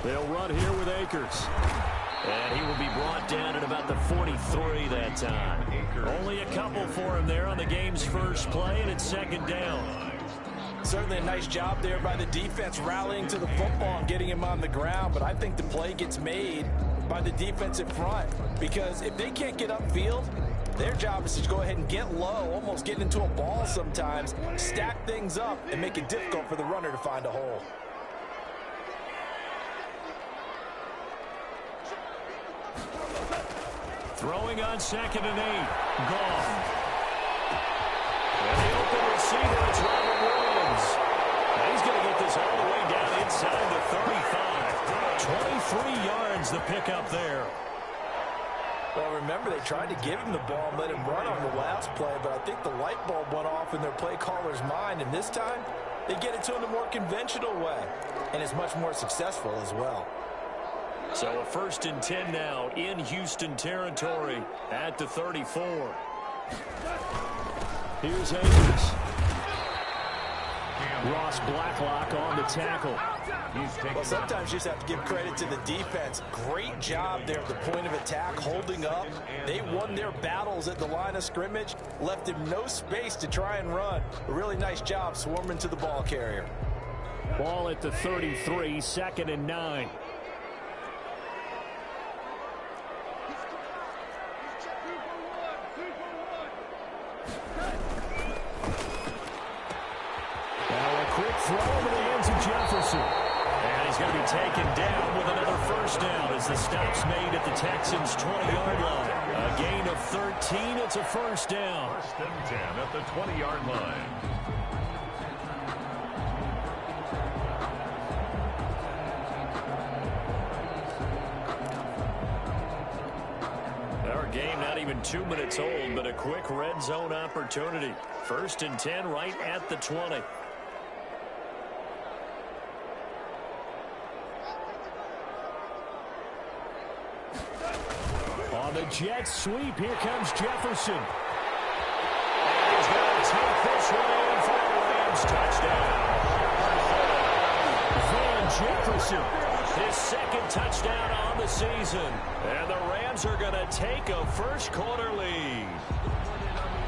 They'll run here with Akers. And he will be brought down at about the 43 that time. Only a couple for him there on the game's first play, and it's second down. Certainly a nice job there by the defense rallying to the football and getting him on the ground, but I think the play gets made by the defensive front because if they can't get upfield, their job is to go ahead and get low, almost get into a ball sometimes, stack things up, and make it difficult for the runner to find a hole. Throwing on 2nd and 8. Gone. And the open receiver, it's Robert Williams. And he's going to get this all the way down inside the 35. 23 yards the pickup there. Well, remember, they tried to give him the ball and let him run on the last play, but I think the light bulb went off in their play caller's mind, and this time they get it to him the more conventional way, and it's much more successful as well. So a 1st and 10 now in Houston territory at the 34. Here's Akers. Ross Blacklock on the tackle. Well, sometimes you just have to give credit to the defense. Great job there at the point of attack, holding up. They won their battles at the line of scrimmage, left him no space to try and run. A really nice job swarming to the ball carrier. Ball at the 33, 2nd and 9. Throw into the hands of Jefferson. And he's going to be taken down with another first down as the stop's made at the Texans' 20-yard line. A gain of 13. It's a first down. 1st and 10 at the 20-yard line. Our game not even 2 minutes old, but a quick red zone opportunity. 1st and 10 right at the 20. On the jet sweep, here comes Jefferson. And he's going to take this one in for a Rams touchdown. Van Jefferson, his 2nd touchdown on the season. And the Rams are going to take a first-quarter lead.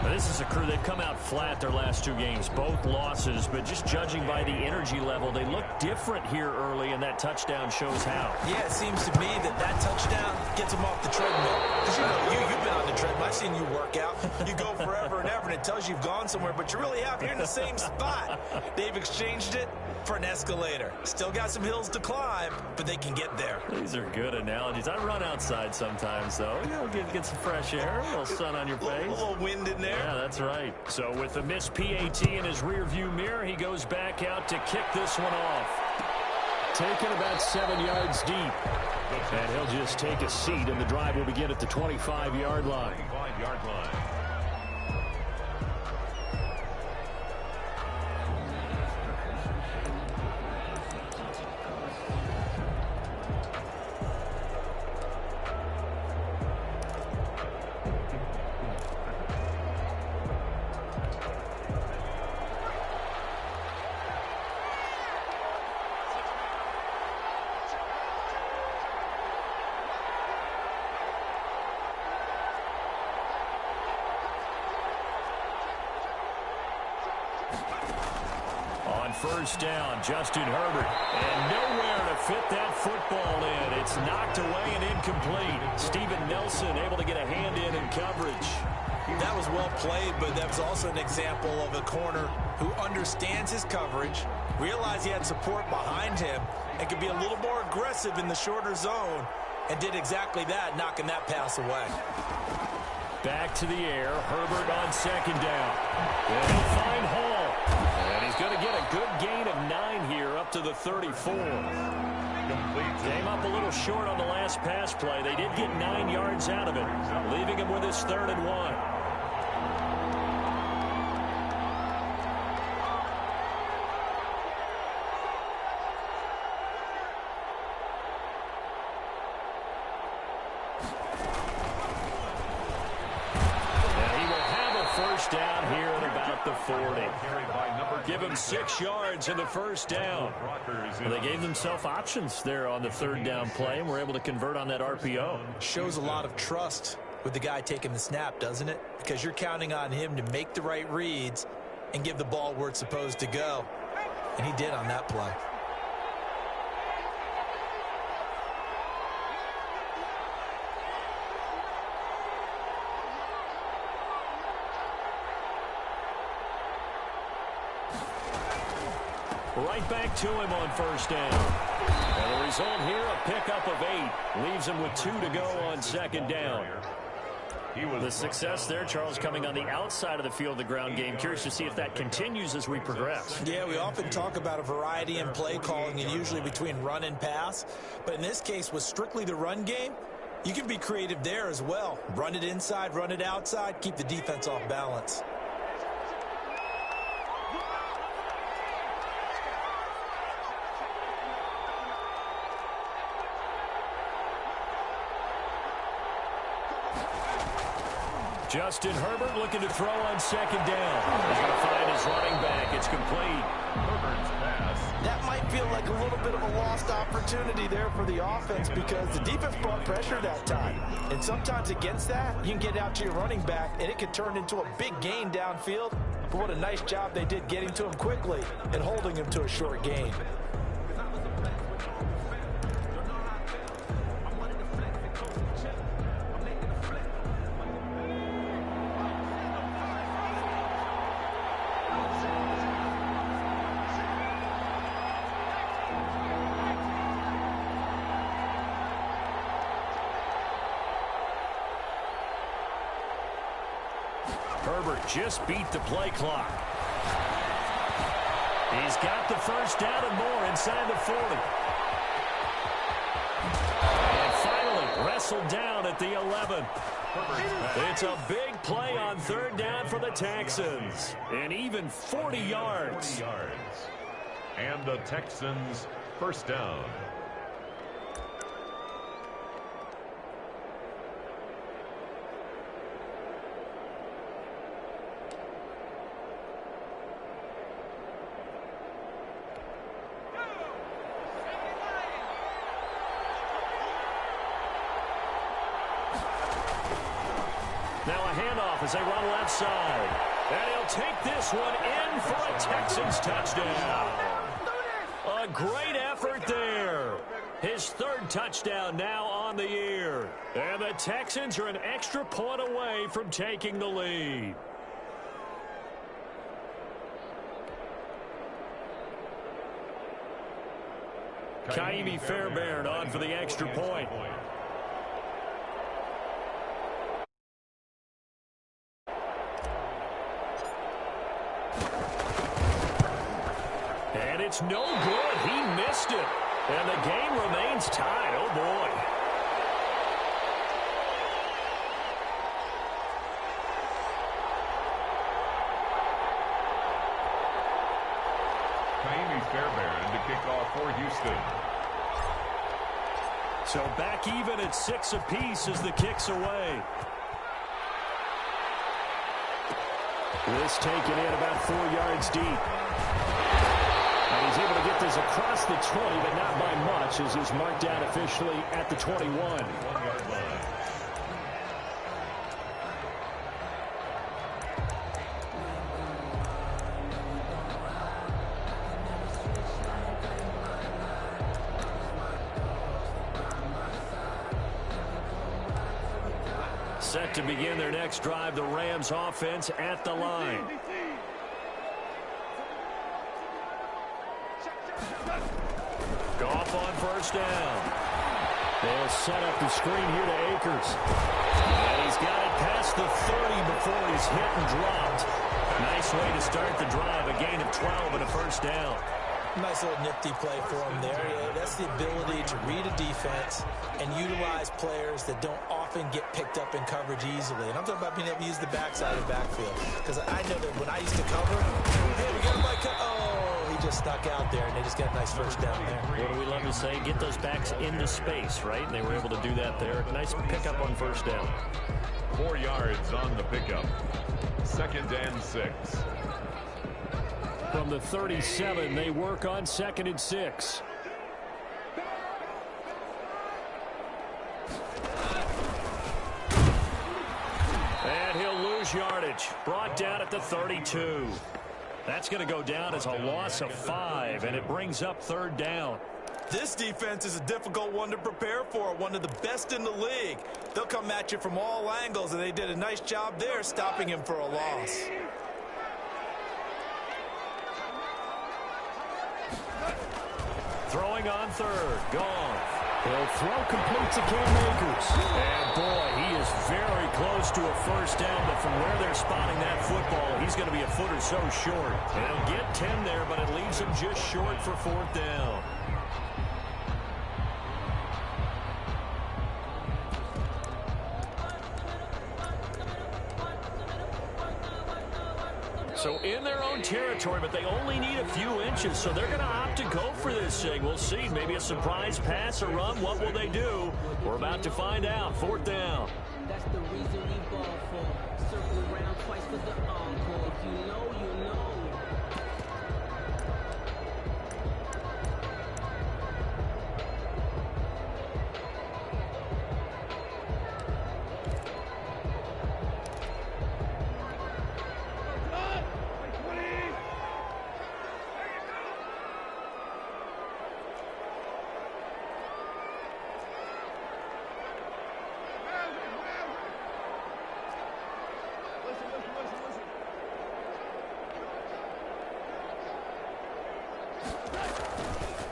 Now, this is a crew, they've come out flat their last 2 games, both losses, but just judging by the energy level, they look different here early, and that touchdown shows how. Yeah, it seems to me that touchdown gets them off the treadmill. Because, you've been on the treadmill. I've seen you work out. You go forever and ever, and it tells you you've gone somewhere, but you really have. You're in the same spot. They've exchanged it for an escalator. Still got some hills to climb, but they can get there. These are good analogies. I run outside sometimes, though. Get some fresh air, a little sun on your face. A little wind in there. Yeah, that's right. So with the missed PAT in his rearview mirror, he goes back out to kick this one off. Taken about 7 yards deep. And he'll just take a seat, and the drive will begin at the 25-yard line. 25-yard line. First down, Justin Herbert. And nowhere to fit that football in. It's knocked away and incomplete. Steven Nelson able to get a hand in coverage. That was well played, but that was also an example of a corner who understands his coverage, realized he had support behind him, and could be a little more aggressive in the shorter zone, and did exactly that, knocking that pass away. Back to the air, Herbert on 2nd down. And he'll find Hall. And he's going to get a good gain of 9 here up to the 34. Came up a little short on the last pass play. They did get 9 yards out of it, leaving him with his 3rd and 1. first down here at about the 40. Give him 6 yards in the first down. Well, they gave themselves options there on the third down play, and were able to convert on that RPO. Shows a lot of trust with the guy taking the snap, doesn't it? Because you're counting on him to make the right reads and give the ball where it's supposed to go. And he did on that play. Right back to him on first down. And the result here, a pickup of 8. Leaves him with 2 to go on second down. The success there, Charles, coming on the outside of the field, the ground game. Curious to see if that continues as we progress. Yeah, we often talk about a variety in play calling, and usually between run and pass. But in this case, with strictly the run game, you can be creative there as well. Run it inside, run it outside, keep the defense off balance. Justin Herbert looking to throw on second down. He's going to find his running back. It's complete. Herbert's pass. That might feel like a little bit of a lost opportunity there for the offense because the defense brought pressure that time. And sometimes against that, you can get out to your running back, and it can turn into a big gain downfield. But what a nice job they did getting to him quickly and holding him to a short gain. Herbert just beat the play clock. He's got the first down and more inside the 40. And finally wrestled down at the 11. It's a big play on third down for the Texans. And even 40 yards. And the Texans first down. Now a handoff as they run left side. And he'll take this one in for a Texans touchdown. A great effort there. His third touchdown now on the year. And the Texans are an extra point away from taking the lead. Kaimi Fairbairn on for the extra point. And it's no good. He missed it. And the game remains tied. Oh, boy. Kaimi Fairbairn to kick off for Houston. So back even at 6 apiece as the kick's away. This taken in about 4 yards deep. And he's able to get this across the 20, but not by much, as he's marked down officially at the 21. 1 yard line. Set to begin their next drive, the Rams offense at the line. Goff on first down. They'll set up the screen here to Akers. And he's got it past the 30 before he's hit and dropped. Nice way to start the drive, a gain of 12 and a first down. Nice little nifty play for him there. Yeah, that's the ability to read a defense and utilize players that don't often get picked up in coverage easily. And I'm talking about being able to use the backside of the backfield. Because I know that when I used to cover, hey, we got a bike. Oh, he just snuck out there, and they just got a nice first down there. What do we love to say? Get those backs into space, right? And they were able to do that there. Nice pickup on first down. 4 yards on the pickup. 2nd and 6. From the 37, they work on 2nd and 6. And he'll lose yardage. Brought down at the 32. That's going to go down as a loss of 5, and it brings up 3rd down. This defense is a difficult one to prepare for, one of the best in the league. They'll come at you from all angles, and they did a nice job there stopping him for a loss. Throwing on 3rd. Gone. He'll throw complete to Cam Akers. And boy, he is very close to a 1st down, but from where they're spotting that football, he's going to be a foot or so short. And he'll get 10 there, but it leaves him just short for 4th down. So in their own territory, but they only need a few inches, so they're going to opt to go for this thing. We'll see. Maybe a surprise pass or run. What will they do? We're about to find out. 4th down. That's the reason we ball for. Circle around twice for the encore. If you know, you know.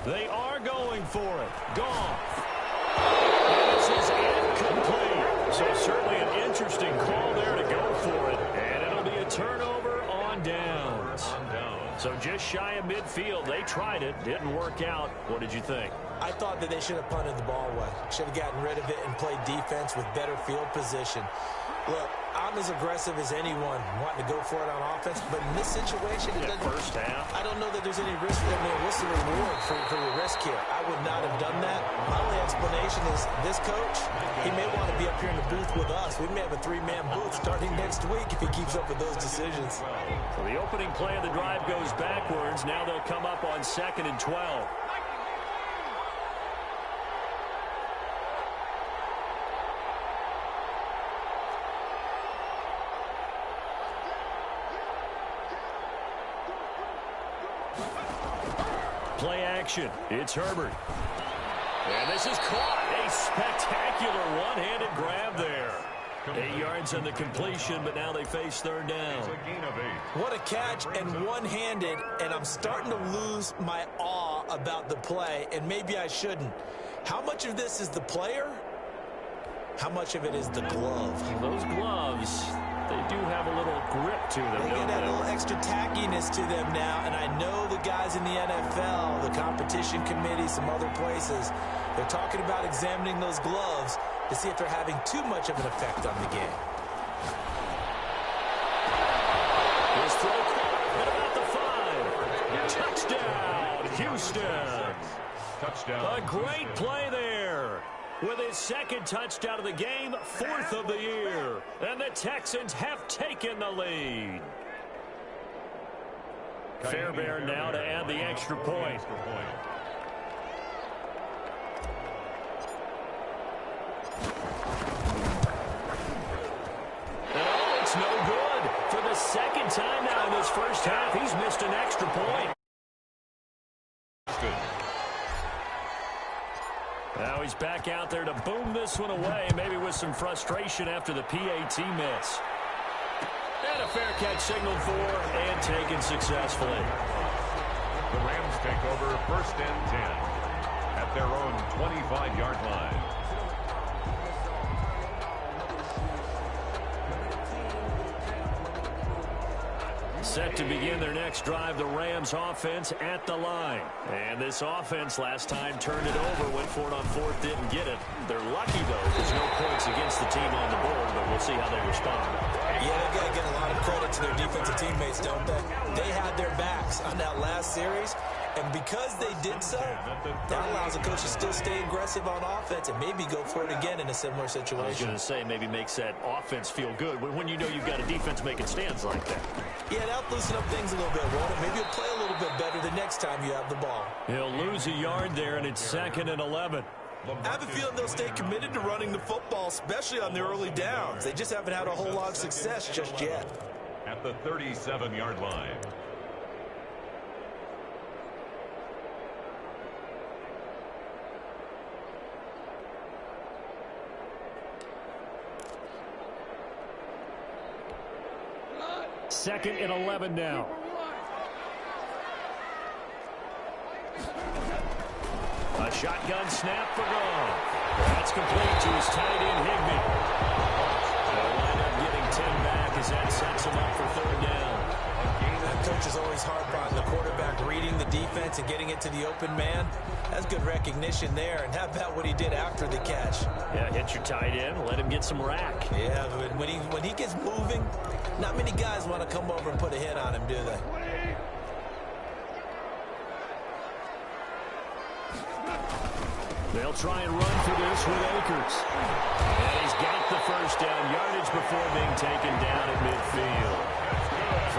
They are going for it. Goff. This is incomplete. So certainly an interesting call there to go for it. And it'll be a turnover on downs. So just shy of midfield. They tried it. Didn't work out. What did you think? I thought that they should have punted the ball away. Should have gotten rid of it and played defense with better field position. Look, I'm as aggressive as anyone wanting to go for it on offense, but in this situation, it doesn't. First half. I don't know that there's any risk. I mean, what's the reward for your risk here? I would not have done that. My only explanation is this coach, he may want to be up here in the booth with us. We may have a 3-man booth starting next week if he keeps up with those decisions. So the opening play of the drive goes backwards. Now they'll come up on 2nd and 12. Play action. It's Herbert. And this is caught. A spectacular one-handed grab there. 8 yards on the completion, but now they face 3rd down. What a catch and one-handed, and I'm starting to lose my awe about the play, and maybe I shouldn't. How much of this is the player? How much of it is the glove? Those gloves, they do have a little grip to them, They get that little extra tackiness to them now, and I know the guys in the NFL, the competition committee, some other places, they're talking about examining those gloves to see if they're having too much of an effect on the game. His throw caught at about the 5. Touchdown, Houston. Touchdown. A great play there. With his 2nd touchdown of the game, 4th of the year. And the Texans have taken the lead. Fairbairn now to add the extra point. Oh, it's no good. For the 2nd time now in this first half, he's missed an extra point. Now he's back out there to boom this one away, maybe with some frustration after the PAT miss. And a fair catch signaled for and taken successfully. The Rams take over 1st and 10 at their own 25-yard line. Set to begin their next drive, the Rams offense at the line. And this offense last time turned it over, went for it on 4th, didn't get it. They're lucky, though. There's no points against the team on the board, but we'll see how they respond. Yeah, they've got to get a lot of credit to their defensive teammates, don't they? They had their backs on that last series, And because they did so, that allows the coach to still stay aggressive on offense and maybe go for it again in a similar situation. I was going to say, maybe makes that offense feel good when you know you've got a defense making stands like that. Yeah, that'll loosen up things a little bit, won't it? Maybe you'll play a little bit better the next time you have the ball. He'll lose a yard there, and it's 2nd and 11. I have a feeling they'll stay committed to running the football, especially on the early downs. They just haven't had a whole lot of success just yet. At the 37-yard line. Second and 11 now. A shotgun snap for Goff. That's complete to his tight end, Higbee. They'll wind up getting 10 back as that sets him up for 3rd down. That coach is always hard on the quarterback reading the defense and getting it to the open man. That's good recognition there. And how about what he did after the catch? Yeah, hit your tight end, let him get some rack. Yeah, but when he gets moving, not many guys want to come over and put a hit on him, do they? They'll try and run for this with Akers. And he's got the 1st down yardage before being taken down at midfield.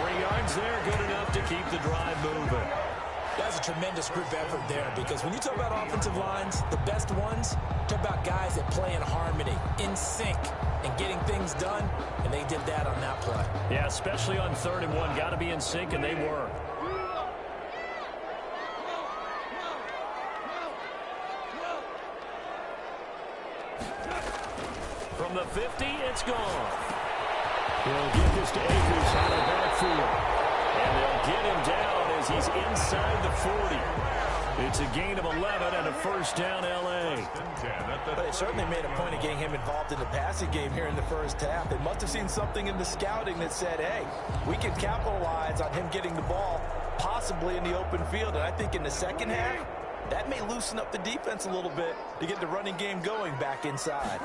3 yards there, good enough to keep the drive moving. That's a tremendous group effort there, because when you talk about offensive lines, the best ones, talk about guys that play in harmony, in sync, and getting things done, and they did that on that play. Yeah, especially on 3rd and 1. Got to be in sync, and they were. From the 50, it's gone. He'll get this to Akers out of backfield. And they'll get him down as he's inside the 40. It's a gain of 11 and a 1st down, L.A. But they certainly made a point of getting him involved in the passing game here in the 1st half. They must have seen something in the scouting that said, hey, we can capitalize on him getting the ball, possibly in the open field. And I think in the 2nd half, that may loosen up the defense a little bit to get the running game going back inside.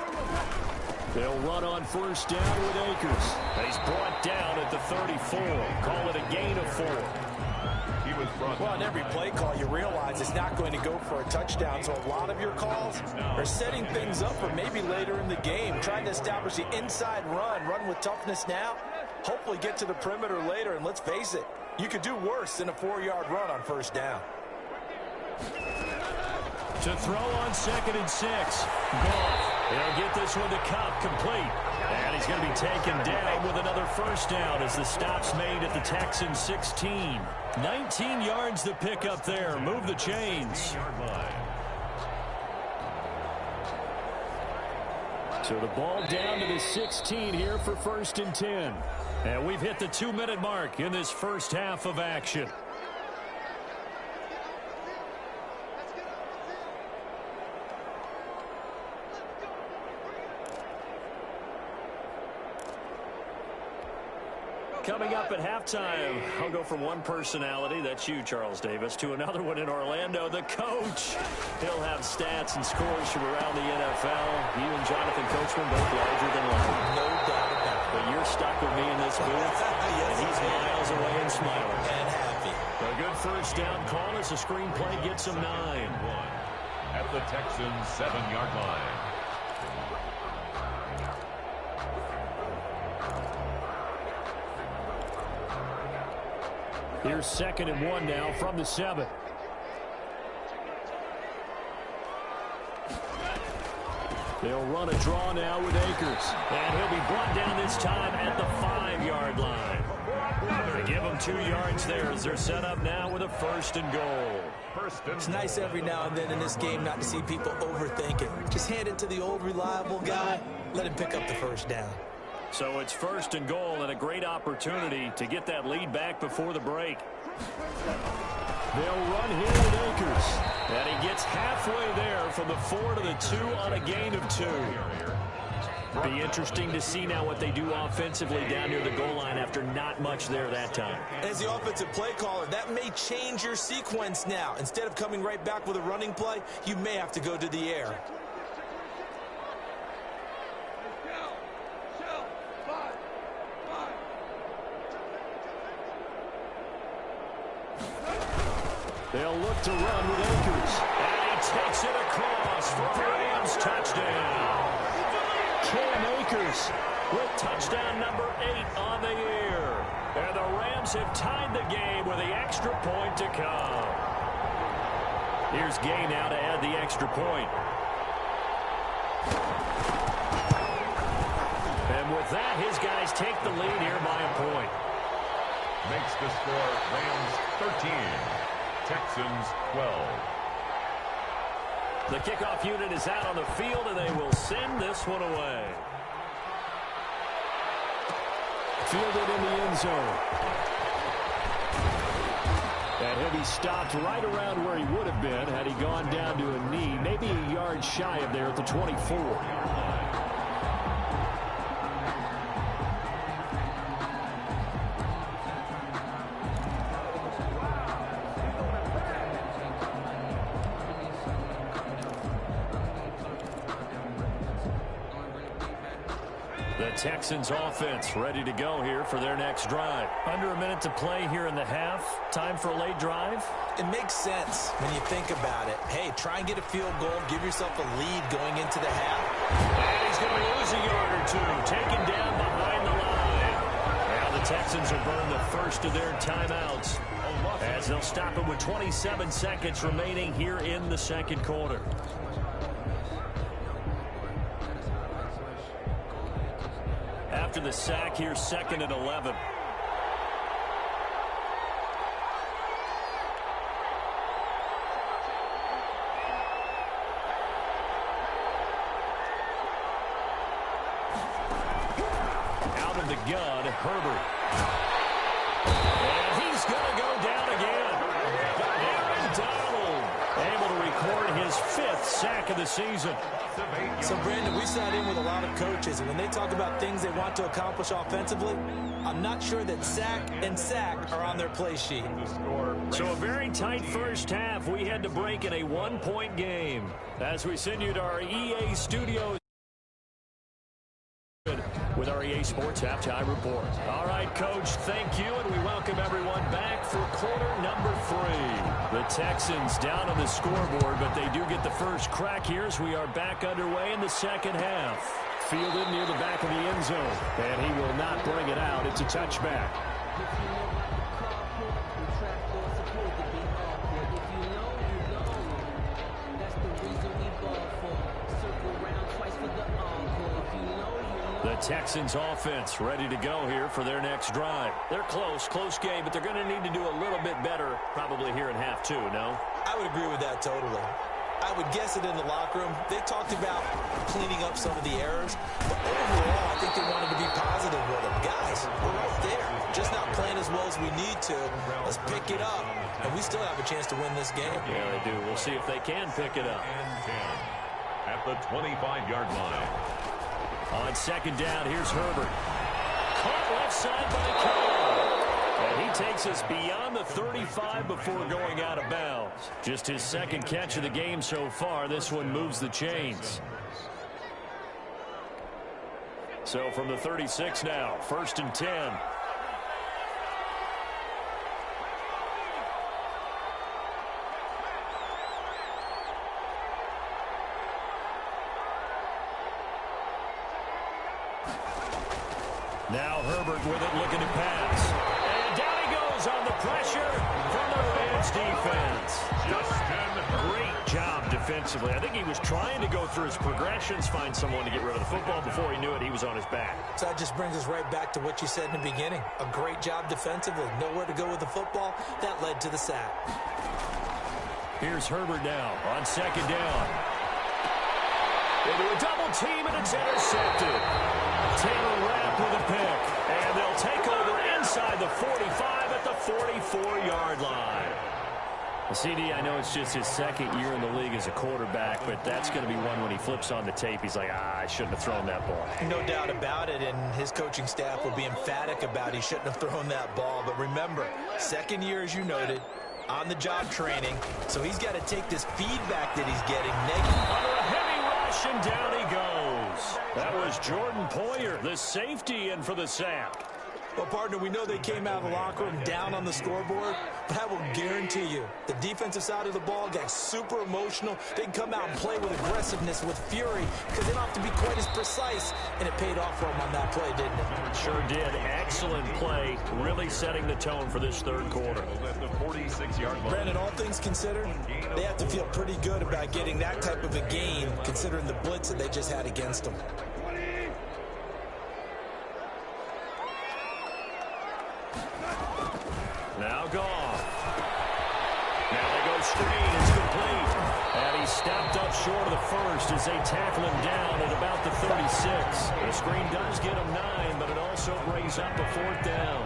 They'll run on 1st down with Akers. He's brought down at the 34. Call it a gain of 4. Well, on every play call, you realize it's not going to go for a touchdown. So a lot of your calls are setting things up for maybe later in the game, trying to establish the inside run with toughness now, hopefully get to the perimeter later. And let's face it, you could do worse than a 4-yard run on 1st down. To throw on 2nd and 6. Goff. He'll get this one to Cup, complete. And he's going to be taken down with another 1st down as the stop's made at the Texans 16. 19 yards to pick up there. Move the chains. So the ball down to the 16 here for 1st and 10. And we've hit the 2-minute mark in this 1st half of action. Coming up at halftime, I'll go from one personality, that's you, Charles Davis, to another one in Orlando, the coach. He'll have stats and scores from around the NFL. You and Jonathan Coachman both larger than life. No doubt about it. But you're stuck with me in this booth, Yes, and he's miles away and smiling. And happy. A good 1st down call as the screenplay gets him 9. At the Texans' 7-yard line. Here's 2nd and 1 now from the 7. They'll run a draw now with Akers. And he'll be brought down this time at the 5-yard line. They give him 2 yards there as they're set up now with a 1st and goal. It's nice every now and then in this game not to see people overthink it. Just hand it to the old reliable guy. Let him pick up the 1st down. So it's 1st and goal and a great opportunity to get that lead back before the break. They'll run here with Akers. And he gets halfway there from the 4 to the 2 on a gain of 2. Be interesting to see now what they do offensively down near the goal line after not much there that time. As the offensive play caller, that may change your sequence now. Instead of coming right back with a running play, you may have to go to the air. They'll look to run with Akers. And he takes it across for a Rams touchdown. Cam Akers with touchdown number 8 on the year. And the Rams have tied the game with the extra point to come. Here's Gay now to add the extra point. And with that, his guys take the lead here by a point. Makes the score Rams 13, Texans 12. The kickoff unit is out on the field, and they will send this one away. Fielded in the end zone. And he'll be stopped right around where he would have been had he gone down to a knee, maybe a yard shy of there at the 24. Texans offense ready to go here for their next drive. Under a minute to play here in the half. Time for a late drive. It makes sense when you think about it. Hey, try and get a field goal. Give yourself a lead going into the half. And he's going to lose a yard or two. Taken down behind the line. Now the Texans will burn the first of their timeouts as they'll stop it with 27 seconds remaining here in the second quarter. After the sack, here's 2nd and 11. Out of the gun, Herbert. And he's going to go down again. Aaron Donald able to record his 5th sack of the season. So, Brandon, we sat in with a lot of coaches, and when they talk about things they want to accomplish offensively, I'm not sure that sack and sack are on their play sheet. So a very tight first half. We had to break in a 1-point game as we send you to our EA studios with our EA Sports Halftime Report. All right, Coach, thank you, and we welcome everyone back for quarter number 3. The Texans down on the scoreboard, but they do get the first crack here as we are back underway in the second half. Fielded near the back of the end zone, and he will not bring it out. It's a touchback. The Texans offense ready to go here for their next drive. They're close game, but they're going to need to do a little bit better probably here in half 2, no? I would agree with that totally. I would guess it in the locker room. They talked about cleaning up some of the errors, but overall, I think they wanted to be positive with them. Guys, we're right there. Just not playing as well as we need to. Let's pick it up, and we still have a chance to win this game. Yeah, they do. We'll see if they can pick it up. At the 25-yard line. On second down, here's Herbert. Caught left side by Cole. And he takes us beyond the 35 before going out of bounds. Just his second catch of the game so far. This one moves the chains. So from the 36 now, 1st and 10. Now Herbert with it, looking to pass. And down he goes on the pressure from the Rams defense. Great job defensively. I think he was trying to go through his progressions, find someone to get rid of the football. Before he knew it, he was on his back. So that just brings us right back to what you said in the beginning. A great job defensively. Nowhere to go with the football. That led to the sack. Here's Herbert now on second down. Into a double team, and it's intercepted. Taylor Rapp with a pick. And they'll take over inside the 45 at the 44-yard line. CD, I know it's just his second year in the league as a quarterback, but that's going to be one when he flips on the tape. He's like, I shouldn't have thrown that ball. No doubt about it, and his coaching staff will be emphatic about he shouldn't have thrown that ball. But remember, second year, as you noted, on-the-job training, so he's got to take this feedback that he's getting negative. Under a heavy rush, and down he goes. That was Jordan Poyer, the safety, in for the sack. Well, partner, we know they came out of the locker room down on the scoreboard, but I will guarantee you the defensive side of the ball got super emotional. They can come out and play with aggressiveness, with fury, because they don't have to be quite as precise, and it paid off for them on that play, didn't it? Sure did. Excellent play, really setting the tone for this third quarter. At the 46-yard line. Brandon, all things considered, they have to feel pretty good about getting that type of a gain, considering the blitz that they just had against them. Now Goff. Now they go screen. It's complete. And he stepped up short of the first as they tackle him down at about the 36. The screen does get him 9, but it also brings up a 4th down.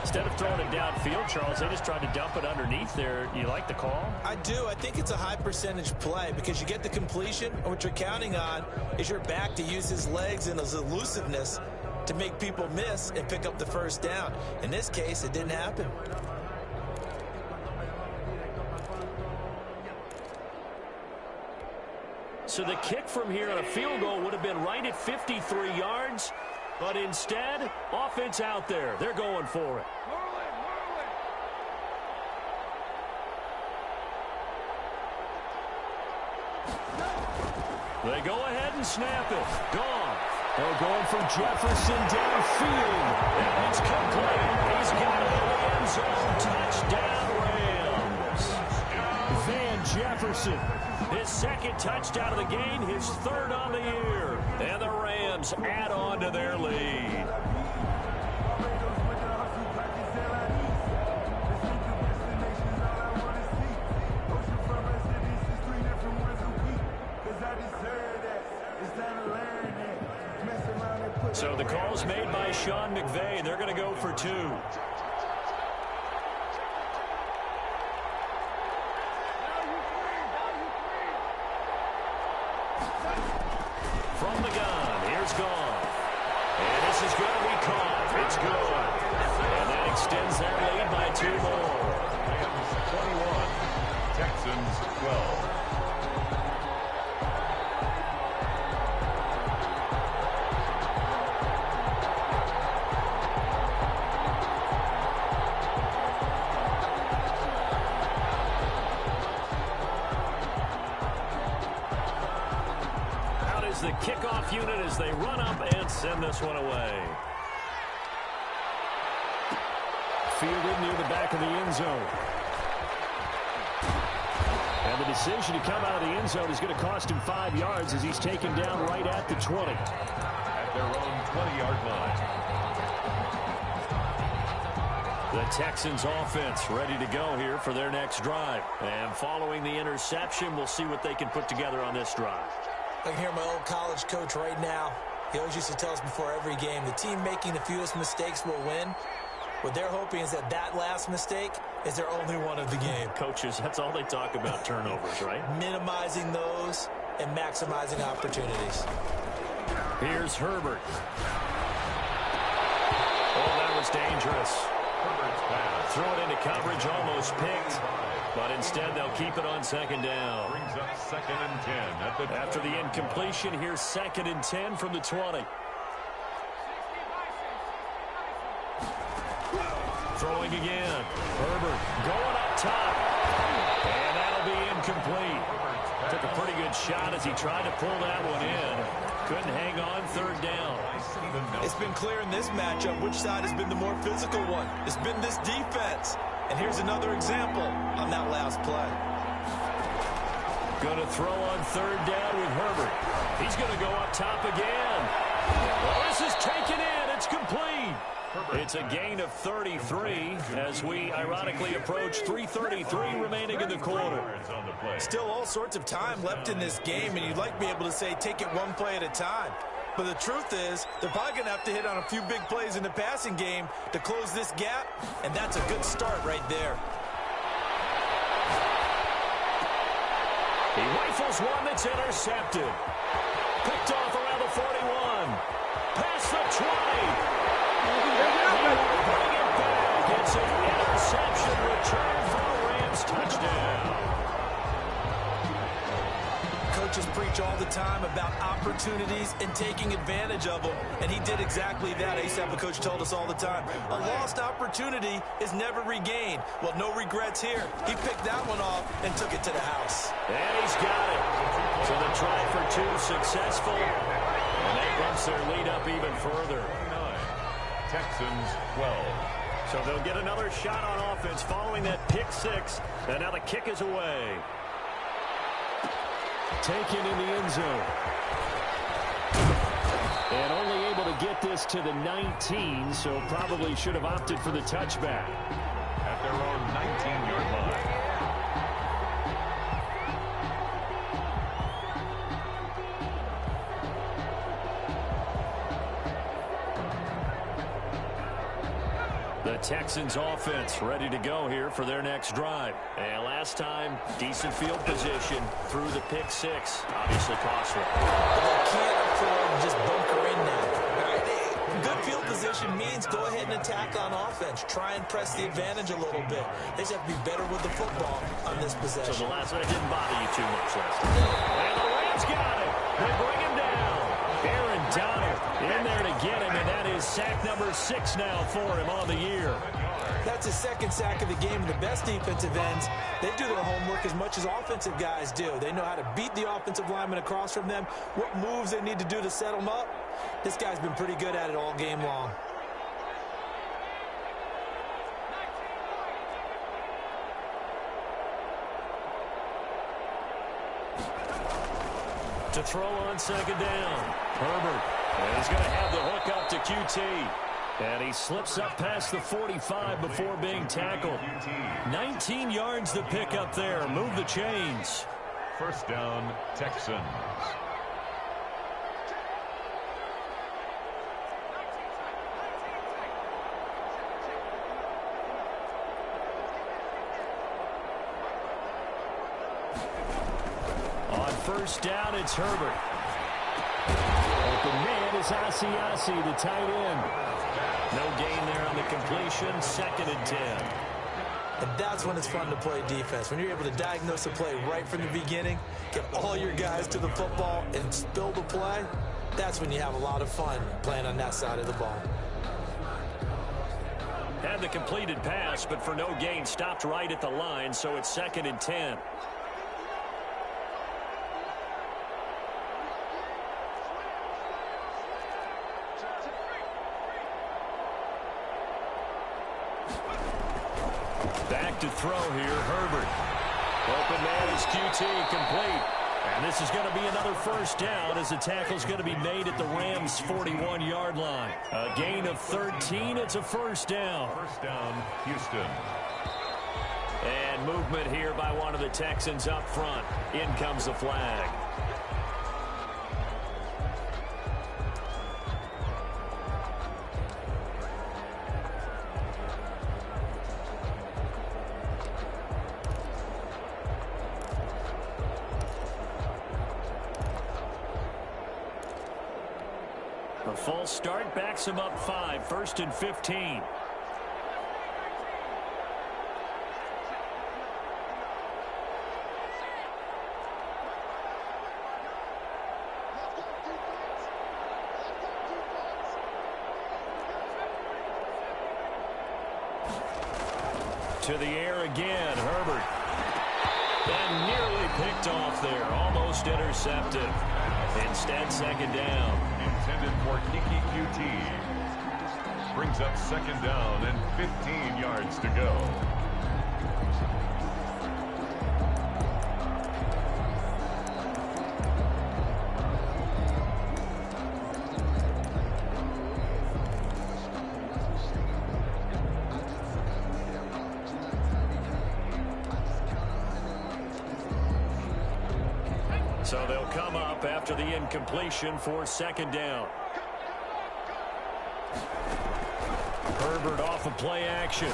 Instead of throwing it downfield, Charles, they just tried to dump it underneath there. You like the call? I do. I think it's a high percentage play because you get the completion, and what you're counting on is your back to use his legs and his elusiveness to make people miss and pick up the first down. In this case, it didn't happen. So the kick from here on a field goal would have been right at 53 yards, but instead, offense out there. They're going for it. They go ahead and snap it. Gone. They're going for Jefferson downfield. And it's complete. He's got it in the end zone. Touchdown, Rams. Van Jefferson, his second touchdown of the game, his 3rd on the year. And the Rams add on to their lead. So the call's made by Sean McVay. They're going to go for 2. From the gun, here's Goff. And this is going to be caught. It's good. And that extends their lead by 2 more. Rams 21, Texans 12. The kickoff unit as they run up and send this one away. Fielded near the back of the end zone. And the decision to come out of the end zone is going to cost him 5 yards as he's taken down right at the 20. At their own 20-yard line. The Texans offense ready to go here for their next drive. And following the interception, we'll see what they can put together on this drive. I can hear my old college coach right now. He always used to tell us before every game, the team making the fewest mistakes will win. What they're hoping is that that last mistake is their only one of the game. Coaches, that's all they talk about, turnovers, right? Minimizing those and maximizing opportunities. Here's Herbert. Oh, that was dangerous. Herbert's pass. Throw it into coverage, almost picked. But instead, they'll keep it on 2nd down. Brings up 2nd and 10. After the incompletion, here's 2nd and 10 from the 20. Throwing again. Herbert going up top. And that'll be incomplete. Took a pretty good shot as he tried to pull that one in. Couldn't hang on, 3rd down. It's been clear in this matchup which side has been the more physical one. It's been this defense. And here's another example on that last play. Going to throw on 3rd down with Herbert. He's going to go up top again. Well, this is taken in. It's complete. It's a gain of 33 as we ironically approach 3:33 remaining in the quarter. Still all sorts of time left in this game, and you'd like to be able to say take it one play at a time. But the truth is, they're probably going to have to hit on a few big plays in the passing game to close this gap, and that's a good start right there. He rifles one that's intercepted. Picked off around the 41. Past the 20. Bring it back. It's an interception return for a Rams touchdown. coaches preach all the time about opportunities and taking advantage of them, and he did exactly that. I used to have a coach told us all the time, a lost opportunity is never regained. Well, no regrets here. He picked that one off and took it to the house. And he's got it. So the try for two successful, and that bumps their lead up even further. 9, Texans 12. So they'll get another shot on offense following that pick six, and now the kick is away. Taken in the end zone. And only able to get this to the 19, so probably should have opted for the touchback. At their own 19-yard line. The Texans offense ready to go here for their next drive. And last time, decent field position through the pick six. Obviously costly. They can't afford to just bunker in now. Good field position means go ahead and attack on offense. Try and press the advantage a little bit. They just have to be better with the football on this possession. So the last one didn't bother you too much last time. And the Rams got it. They bring him down. Aaron Donald in there to get him, and that is sack number 6 now for him on the year. That's his second sack of the game. The best defensive ends, they do their homework as much as offensive guys do. They know how to beat the offensive lineman across from them, what moves they need to do to set them up. This guy's been pretty good at it all game long. To throw on second down. Herbert. And he's going to have the hook up to QT. And he slips up past the 45 before being tackled. 19 yards to pick up there. Move the chains. First down, Texans. On first down, it's Herbert. Open man is Asiasi, the tight end. No gain there on the completion. 2nd and 10. And that's when it's fun to play defense. When you're able to diagnose a play right from the beginning, get all your guys to the football, and spill the play, that's when you have a lot of fun playing on that side of the ball. Had the completed pass, but for no gain, stopped right at the line, so it's 2nd and 10. Back to throw here, Herbert. Open man is QT, complete. And this is going to be another first down as the tackle's going to be made at the Rams' 41-yard line. A gain of 13, it's a first down. First down, Houston. And movement here by one of the Texans up front. In comes the flag. A false start backs him up 5, 1st and 15. To the air again, Herbert. And nearly picked off there, almost intercepted. Instead, 2nd down. Intended for Kiki QT. Brings up 2nd down and 15 yards to go. So they'll come up after the incompletion for 2nd down. Herbert off of play action.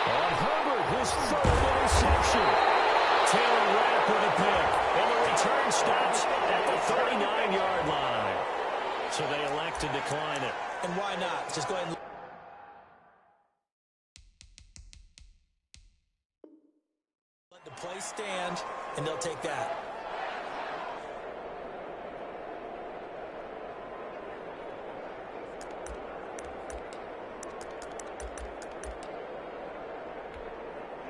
On Herbert, his 3rd interception. Taylor Rapp with a pick. And the return stops at the 39-yard line. So they elect to decline it. And why not? Just go ahead and play hand, and they'll take that.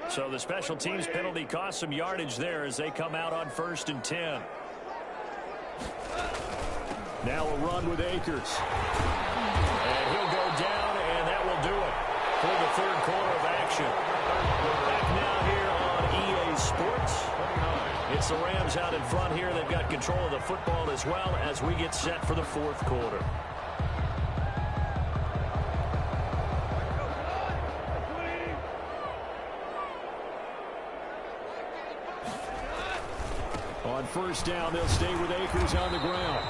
So the special teams penalty cost some yardage there as they come out on 1st and 10. Now a run with Akers. And he'll go down, and that will do it for the 3rd quarter of action. Back now here on EA Sports. It's the Rams out in front here. They've got control of the football as well as we get set for the 4th quarter. On 1st down, they'll stay with Akers on the ground.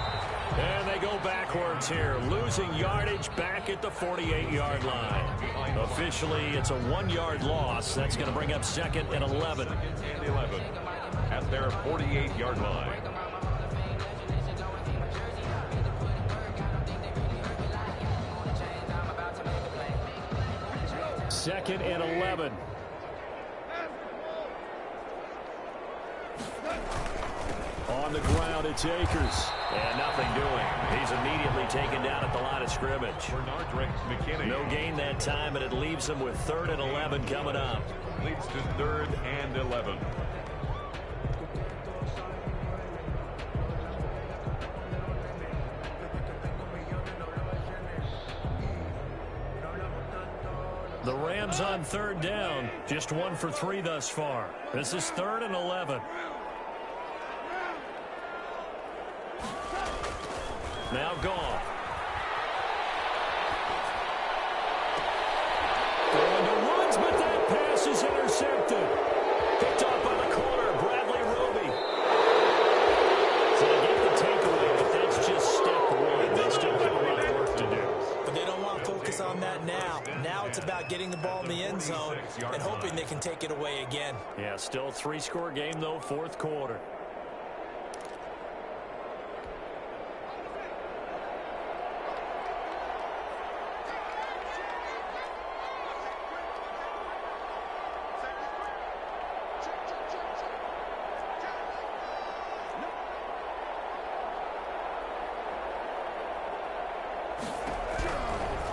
And they go backwards here, losing yardage back at the 48-yard line. Officially, it's a 1-yard loss. That's going to bring up 2nd and 11. And 11 at their 48-yard line. Second and 11. On the ground, it's Akers. And nothing doing. He's immediately taken down at the line of scrimmage. No gain that time, and it leaves him with 3rd and 11 coming up. Leads to 3rd and 11. The Rams on 3rd down, just 1 for 3 thus far. This is 3rd and 11. Now gone. Going to Woods, but that pass is intercepted. Picked off by the corner, Bradley Roby. So they get the takeaway, but that's just step 1. They still have a lot of work to do. But they don't want to focus on that now. Now it's about getting the ball in the end zone and hoping they can take it away again. Yeah, still 3-score game, though, 4th quarter.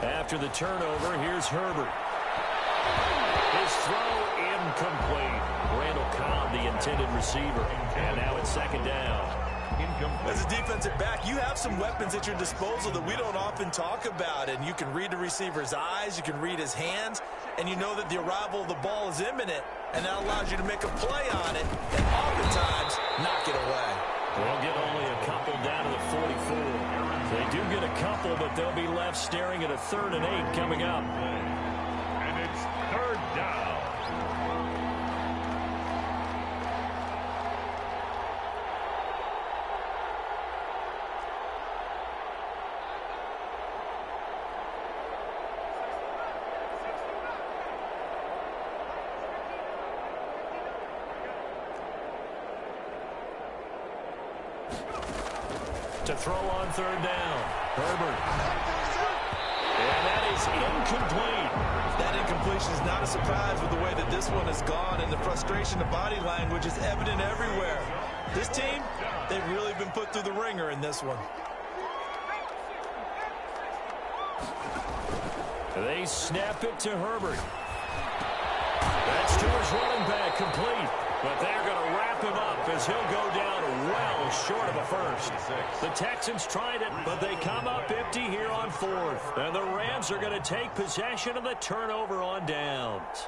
After the turnover, here's Herbert. His throw incomplete. Randall Cobb, the intended receiver. And now it's 2nd down. As a defensive back, you have some weapons at your disposal that we don't often talk about. And you can read the receiver's eyes, you can read his hands, and you know that the arrival of the ball is imminent. And that allows you to make a play on it and oftentimes knock it away. They'll get only a couple down to the 44. They do get a couple, but they'll be left staring at a 3rd and 8 coming up. And it's 3rd down. To throw on 3rd down. Herbert. And that is incomplete. That incompletion is not a surprise with the way that this one has gone, and the frustration, the body language is evident everywhere. This team, they've really been put through the ringer in this one. They snap it to Herbert. That's to his running back, complete. But they're going to wrap him up as he'll go down well short of a first. The Texans tried it, but they come up empty here on 4th. And the Rams are going to take possession of the turnover on downs.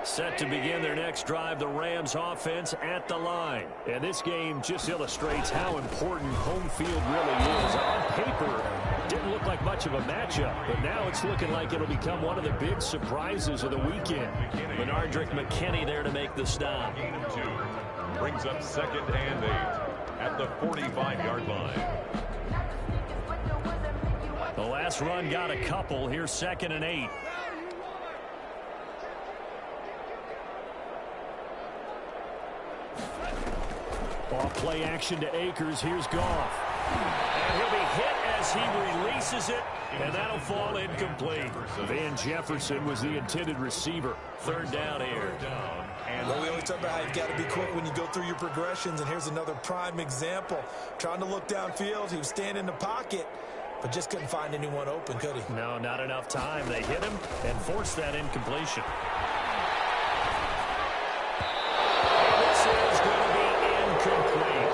Set to begin their next drive, the Rams offense at the line. And this game just illustrates how important home field really is. On paper, didn't look like much of a matchup, but now it's looking like it'll become one of the big surprises of the weekend. Benardrick McKinney there to make the stop. Gain of 2. Brings up 2nd and 8 at the 45-yard line. The last run got a couple. Here's 2nd and 8. Off play action to Akers. Here's Goff. And he'll to be hit as he releases it, and that'll fall incomplete. Van Jefferson was the intended receiver. Third down here. Well, we always talk about how you've got to be quick when you go through your progressions, and here's another prime example. Trying to look downfield, he was standing in the pocket, but just couldn't find anyone open, could he? No, not enough time. They hit him and forced that incompletion. This is going to be incomplete.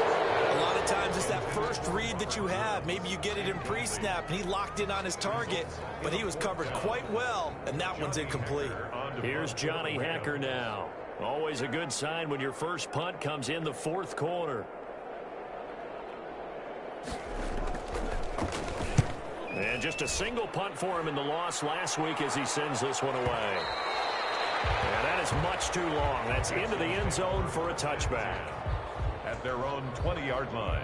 A lot of times it's that first read that you have. Maybe you get it in pre-snap, and he locked in on his target, but he was covered quite well, and that one's incomplete. Here's Johnny Hacker now. Always a good sign when your first punt comes in the fourth quarter. And just a single punt for him in the loss last week as he sends this one away. And that is much too long. That's into the end zone for a touchback. At their own 20-yard line.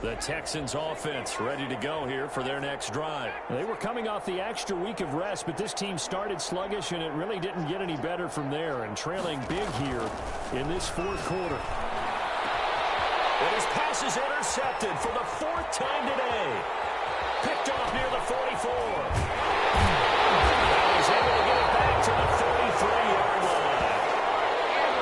The Texans offense ready to go here for their next drive. They were coming off the extra week of rest, but this team started sluggish, and it really didn't get any better from there, and trailing big here in this fourth quarter. And his pass is intercepted for the fourth time today. Picked off near the 44. Now he's able to get it back to the 33-yard line.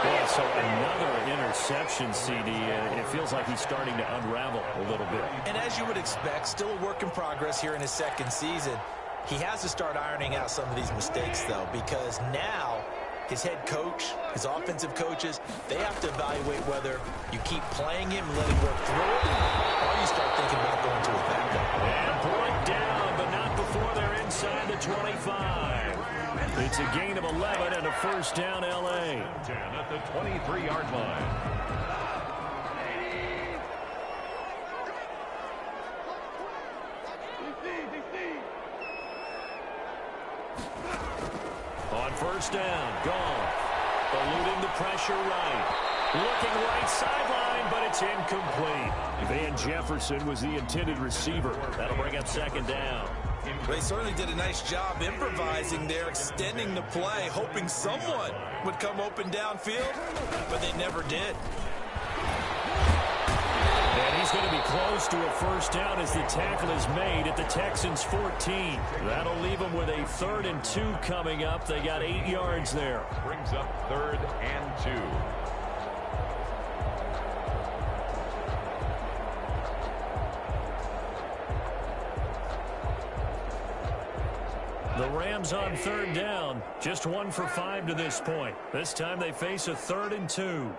Well, so another interception, CD. It feels like he's starting to unravel a little bit. And as you would expect, still a work in progress here in his second season. He has to start ironing out some of these mistakes, though, because now his head coach, his offensive coaches, they have to evaluate whether you keep playing him and let him work through it, or you start thinking about going to his backup. And brought down, but not before they're inside the 25. It's a gain of 11 and a first down, L.A. 10 at the 23-yard line. On first down, gone. Eluding the pressure right. Looking right sideline, but it's incomplete. Van Jefferson was the intended receiver. That'll bring up second down. They certainly did a nice job improvising there, extending the play, hoping someone would come open downfield, but they never did. And he's going to be close to a first down as the tackle is made at the Texans' 14. That'll leave them with a 3rd and 2 coming up. They got 8 yards there. Brings up 3rd and 2. The Rams on 3rd down, just 1 for 5 to this point. This time they face a 3rd and 2.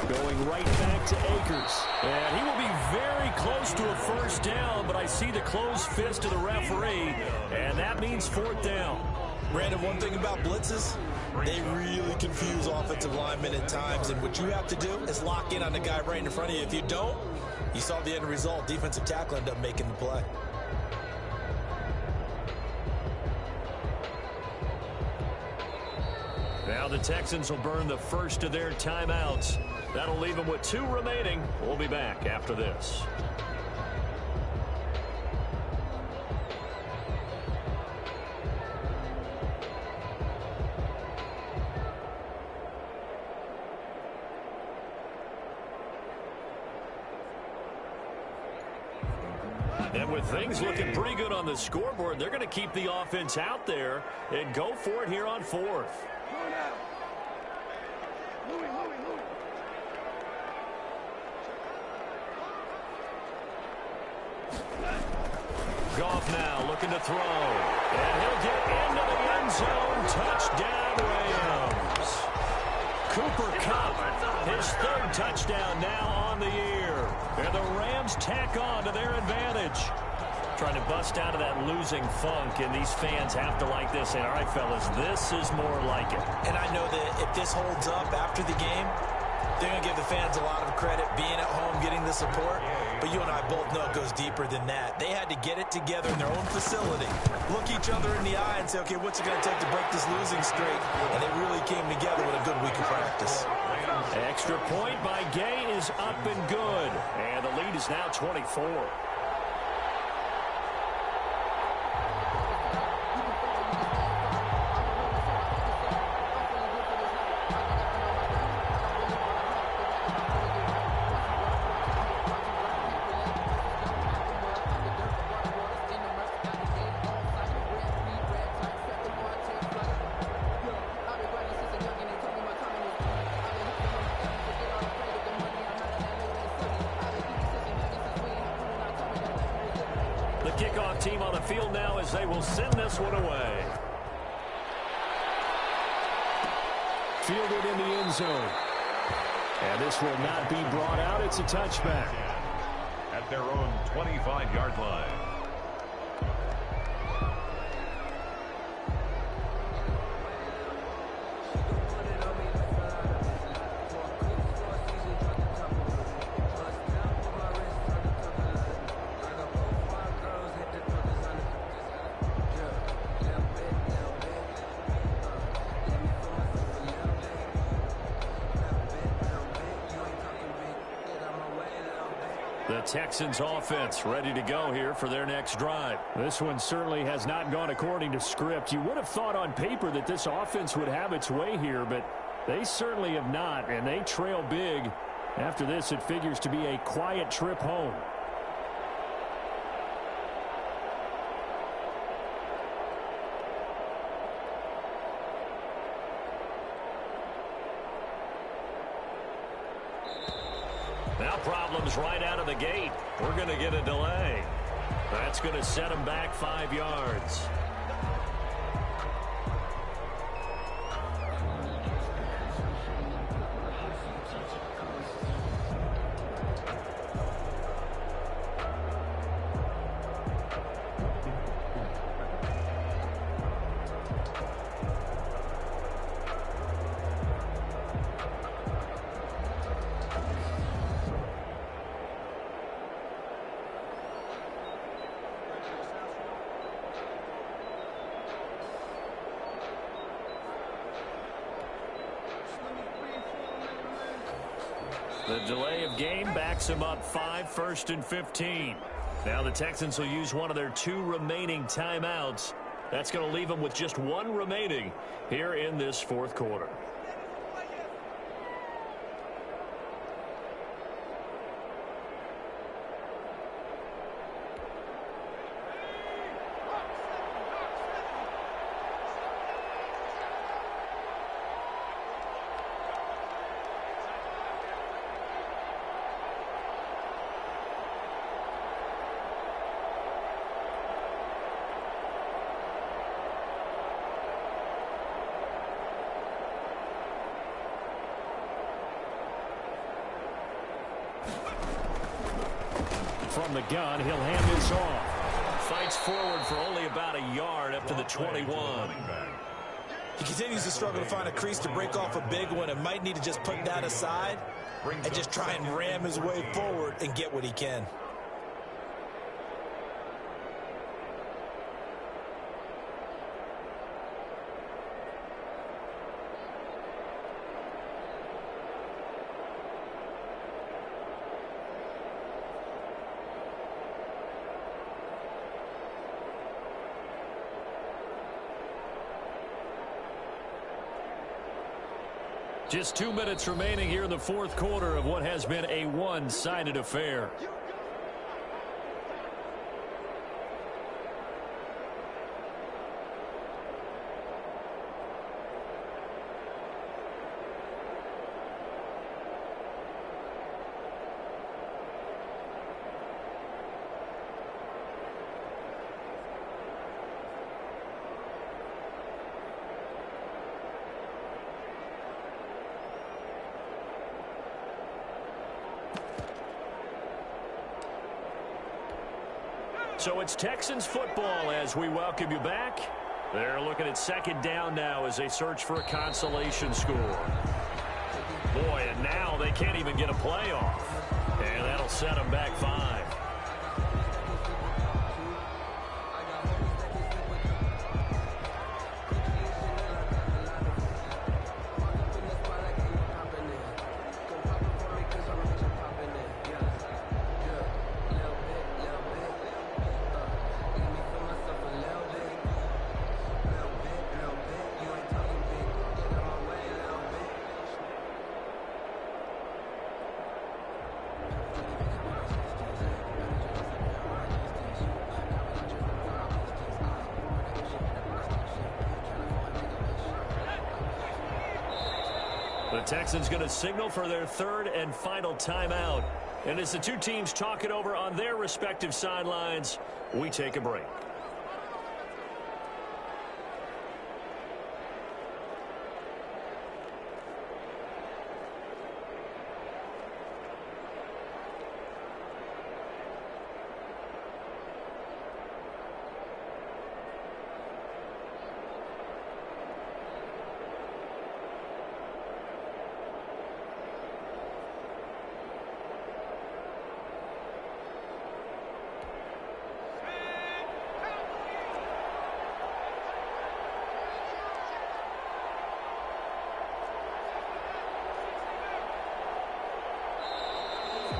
Going right back to Akers. And he will be very close to a first down, but I see the closed fist of the referee, and that means 4th down. Brandon, one thing about blitzes, they really confuse offensive linemen at times, and what you have to do is lock in on the guy right in front of you. If you don't, you saw the end result. Defensive tackle ended up making the play. Now the Texans will burn the first of their timeouts. That'll leave them with 2 remaining. We'll be back after this. And with things looking pretty good on the scoreboard, they're going to keep the offense out there and go for it here on 4th. Goff now looking to throw. And he'll get into the end zone. Touchdown, Rams. Cooper Kupp, his 3rd touchdown now on the year. And the Rams tack on to their advantage. Trying to bust out of that losing funk, and these fans have to like this. And all right, fellas, this is more like it. And I know that if this holds up after the game, they're going to give the fans a lot of credit, being at home, getting the support. But you and I both know it goes deeper than that. They had to get it together in their own facility, look each other in the eye and say, okay, what's it going to take to break this losing streak? And they really came together with a good week of practice. Extra point by Gay is up and good. And the lead is now 24. The kickoff team on the field now as they will send this one away. Fielded in the end zone. And this will not be brought out. It's a touchback. At their own 25-yard line. The Texans offense ready to go here for their next drive. This one certainly has not gone according to script. You would have thought on paper that this offense would have its way here, but they certainly have not, and they trail big. After this, it figures to be a quiet trip home. Now problems right out of the gate. We're going to get a delay. That's going to set them back 5 yards. The delay of game backs him up 5, 1st and 15. Now the Texans will use one of their 2 remaining timeouts. That's going to leave them with just 1 remaining here in this 4th quarter. From the gun, he'll hand this off. Fights forward for only about a yard up to the 21. He continues to struggle to find a crease to break off a big one and might need to just put that aside and just try and ram his way forward and get what he can. Just 2 minutes remaining here in the 4th quarter of what has been a one-sided affair. So it's Texans football as we welcome you back. They're looking at 2nd down now as they search for a consolation score. Boy, and now they can't even get a play off. And that'll set them back 5. The Texans going to signal for their 3rd and final timeout. And as the two teams talk it over on their respective sidelines, we take a break.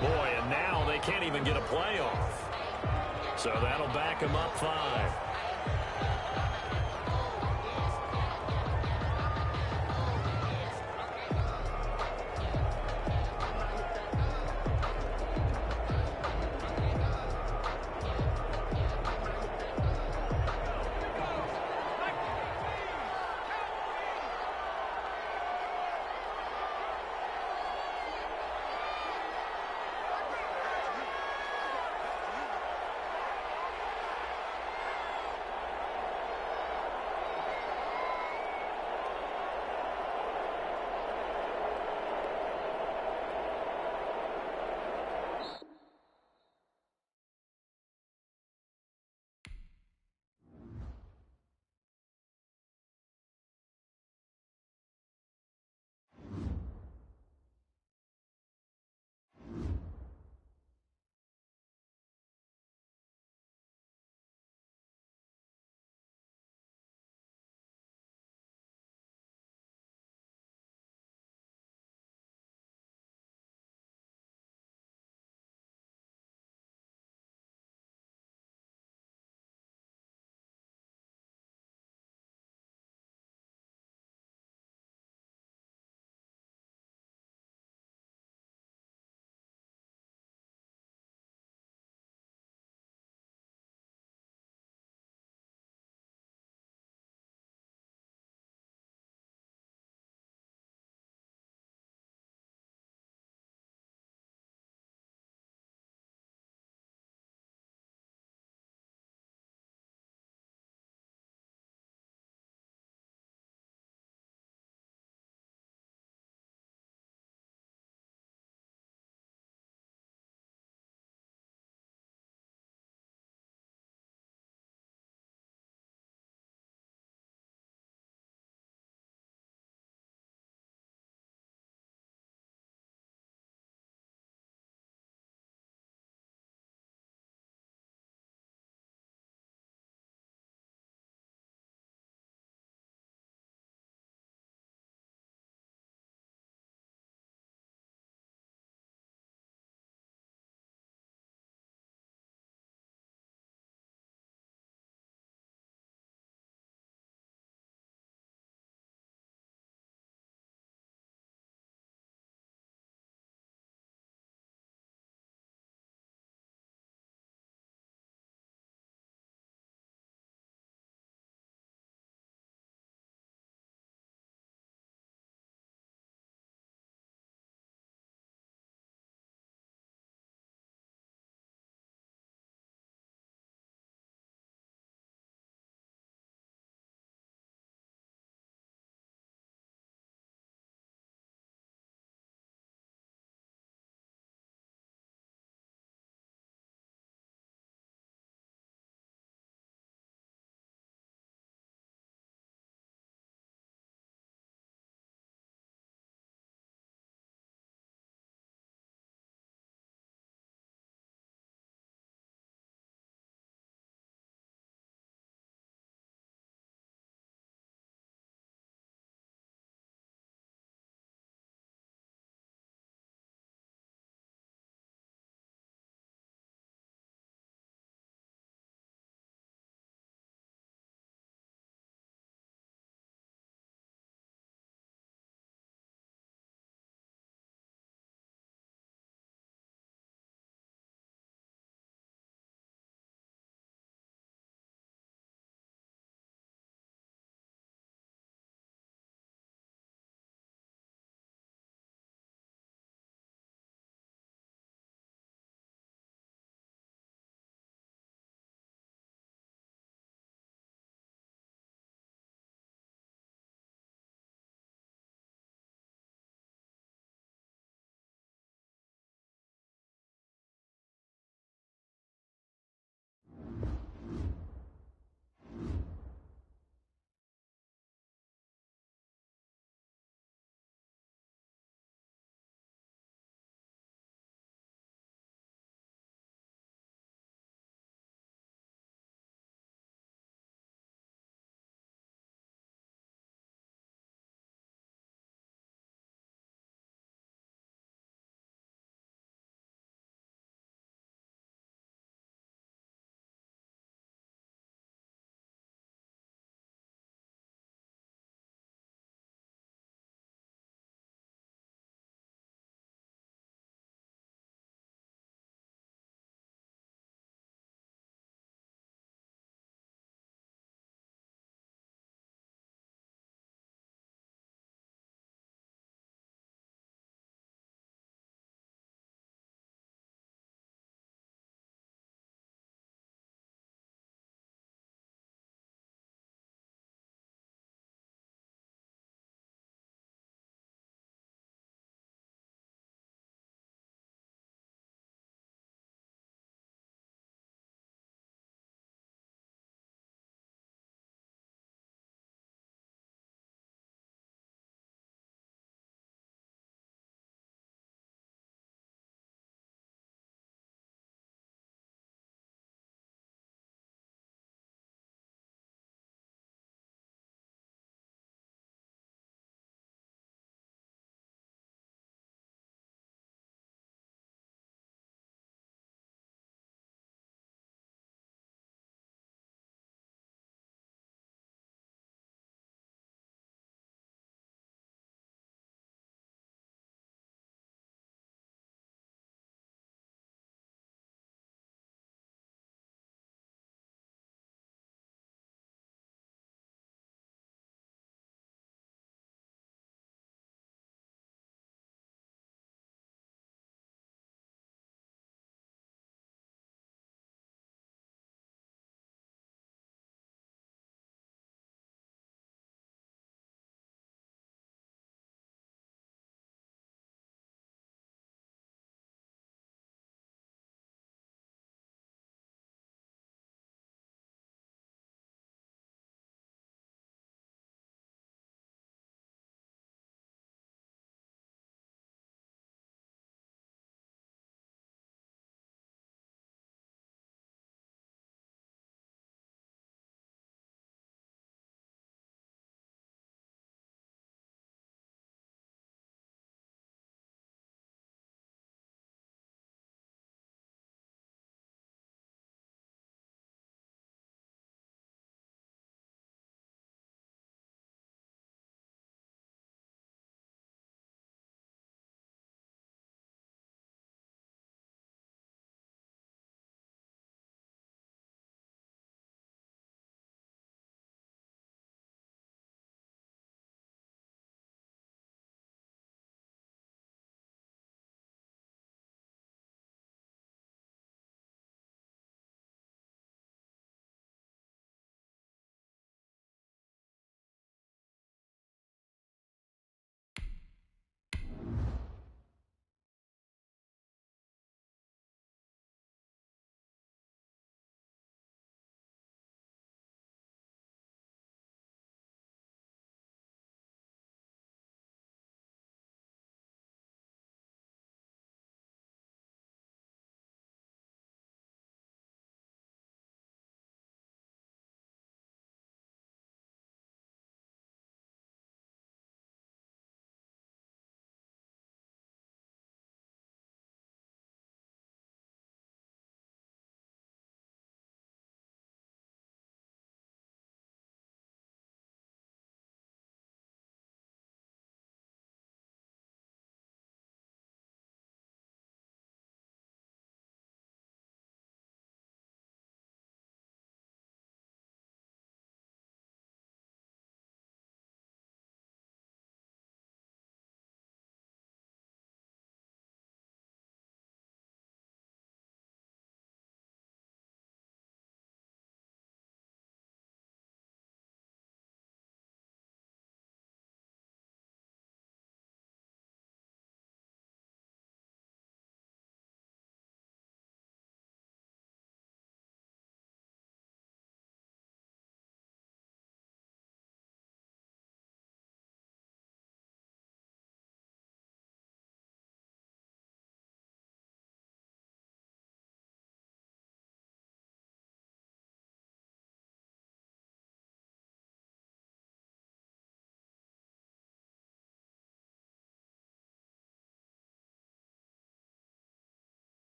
Boy, and now they can't even get a play off. So that'll back them up 5.